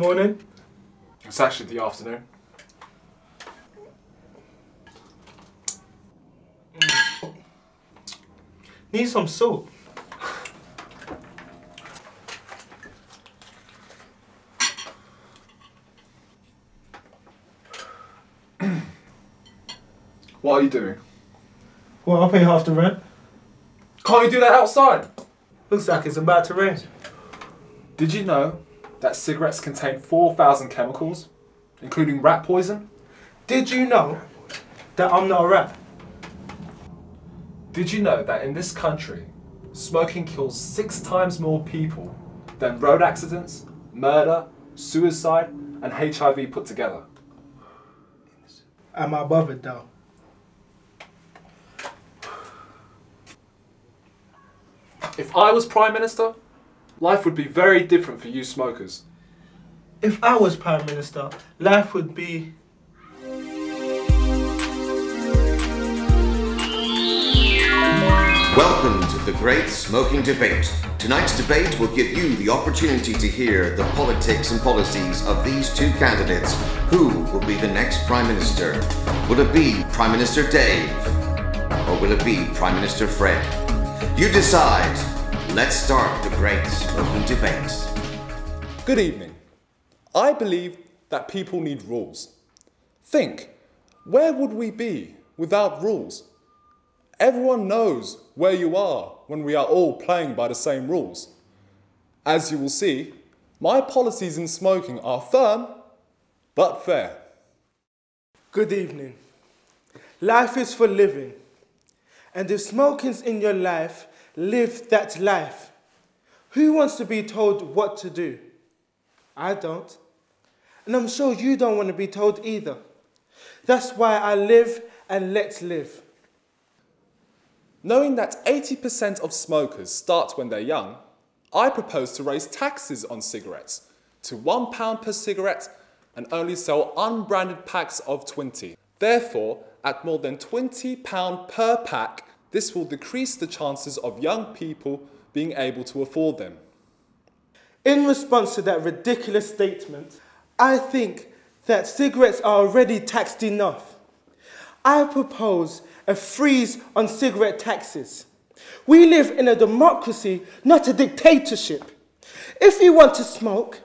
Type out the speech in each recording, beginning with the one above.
Morning. It's actually the afternoon. Need some salt. What are you doing? Well, I'll pay half the rent. Can't you do that outside? Looks like it's about to rain. Did you know that cigarettes contain 4,000 chemicals, including rat poison? Did you know that I'm not a rat? Did you know that in this country, smoking kills 6 times more people than road accidents, murder, suicide, and HIV put together? Am I bothered though? If I was Prime Minister, life would be very different for you smokers. If I was Prime Minister, life would be... Welcome to the Great Smoking Debate. Tonight's debate will give you the opportunity to hear the politics and policies of these two candidates. Who will be the next Prime Minister? Will it be Prime Minister Dave? Or will it be Prime Minister Fred? You decide. Let's start the Great Smoking Debate. Good evening. I believe that people need rules. Think, where would we be without rules? Everyone knows where you are when we are all playing by the same rules. As you will see, my policies in smoking are firm, but fair. Good evening. Life is for living. And if smoking's in your life, live that life. Who wants to be told what to do? I don't. And I'm sure you don't want to be told either. That's why I live and let live. Knowing that 80% of smokers start when they're young, I propose to raise taxes on cigarettes to £1 per cigarette and only sell unbranded packs of 20. Therefore, at more than £20 per pack, this will decrease the chances of young people being able to afford them. In response to that ridiculous statement, I think that cigarettes are already taxed enough. I propose a freeze on cigarette taxes. We live in a democracy, not a dictatorship. If you want to smoke,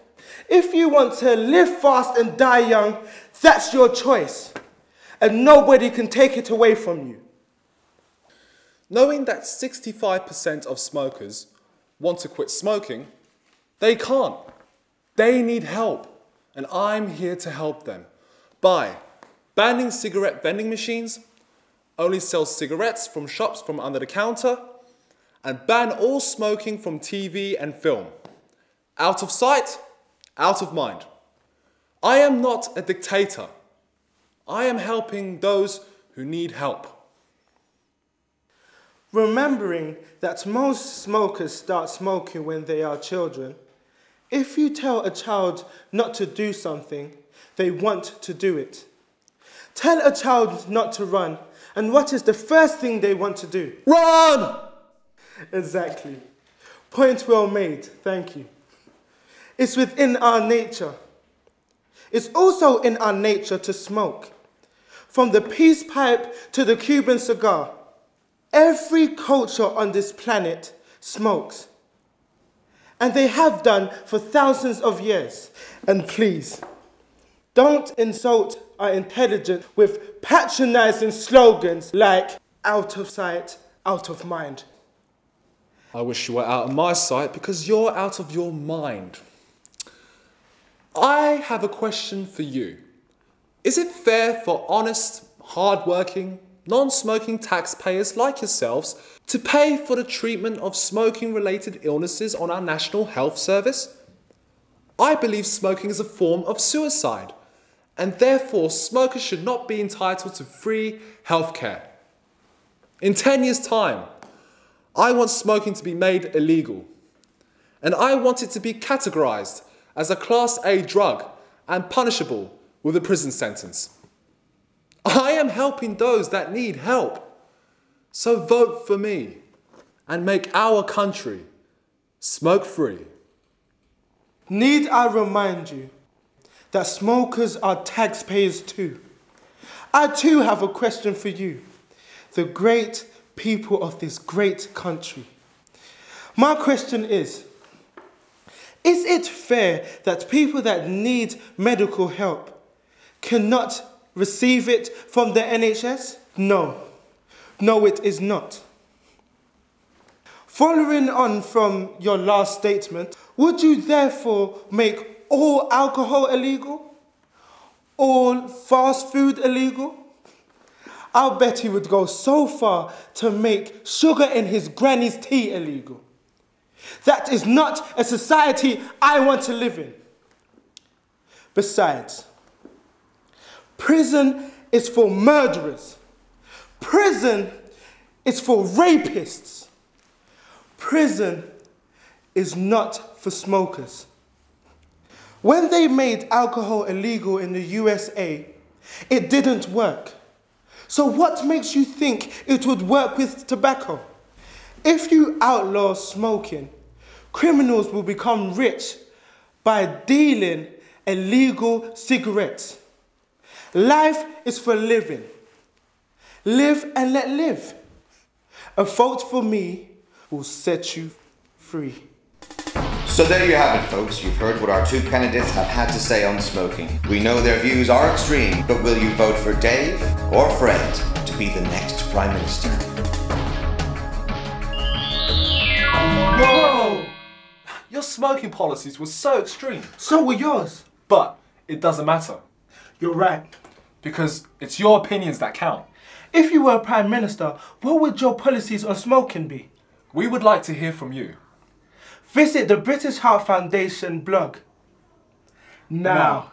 if you want to live fast and die young, that's your choice. And nobody can take it away from you. Knowing that 65% of smokers want to quit smoking, they can't. They need help. And I'm here to help them by banning cigarette vending machines, only sell cigarettes from shops from under the counter, and ban all smoking from TV and film. Out of sight, out of mind. I am not a dictator. I am helping those who need help. Remembering that most smokers start smoking when they are children, if you tell a child not to do something, they want to do it. Tell a child not to run, and what is the first thing they want to do? Run! Exactly. Point well made, thank you. It's within our nature. It's also in our nature to smoke. From the peace pipe to the Cuban cigar, every culture on this planet smokes. And they have done for thousands of years. And please, don't insult our intelligence with patronizing slogans like out of sight, out of mind. I wish you were out of my sight because you're out of your mind. I have a question for you. Is it fair for honest, hard-working, non-smoking taxpayers like yourselves to pay for the treatment of smoking-related illnesses on our National Health Service? I believe smoking is a form of suicide, and therefore smokers should not be entitled to free healthcare. In 10 years' time, I want smoking to be made illegal, and I want it to be categorized as a Class A drug and punishable with a prison sentence. I am helping those that need help. So vote for me and make our country smoke-free. Need I remind you that smokers are taxpayers too. I too have a question for you, the great people of this great country. My question is it fair that people that need medical help cannot receive it from the NHS? No. No, it is not. Following on from your last statement, would you therefore make all alcohol illegal? All fast food illegal? I'll bet he would go so far to make sugar in his granny's tea illegal. That is not a society I want to live in. Besides, prison is for murderers. Prison is for rapists. Prison is not for smokers. When they made alcohol illegal in the USA, it didn't work. So what makes you think it would work with tobacco? If you outlaw smoking, criminals will become rich by dealing illegal cigarettes. Life is for living. Live and let live. A vote for me will set you free. So there you have it, folks. You've heard what our two candidates have had to say on smoking. We know their views are extreme, but will you vote for Dave or Fred to be the next Prime Minister? Whoa! Your smoking policies were so extreme. So were yours. But it doesn't matter. You're right. Because it's your opinions that count. If you were Prime Minister, what would your policies on smoking be? We would like to hear from you. Visit the British Heart Foundation blog now.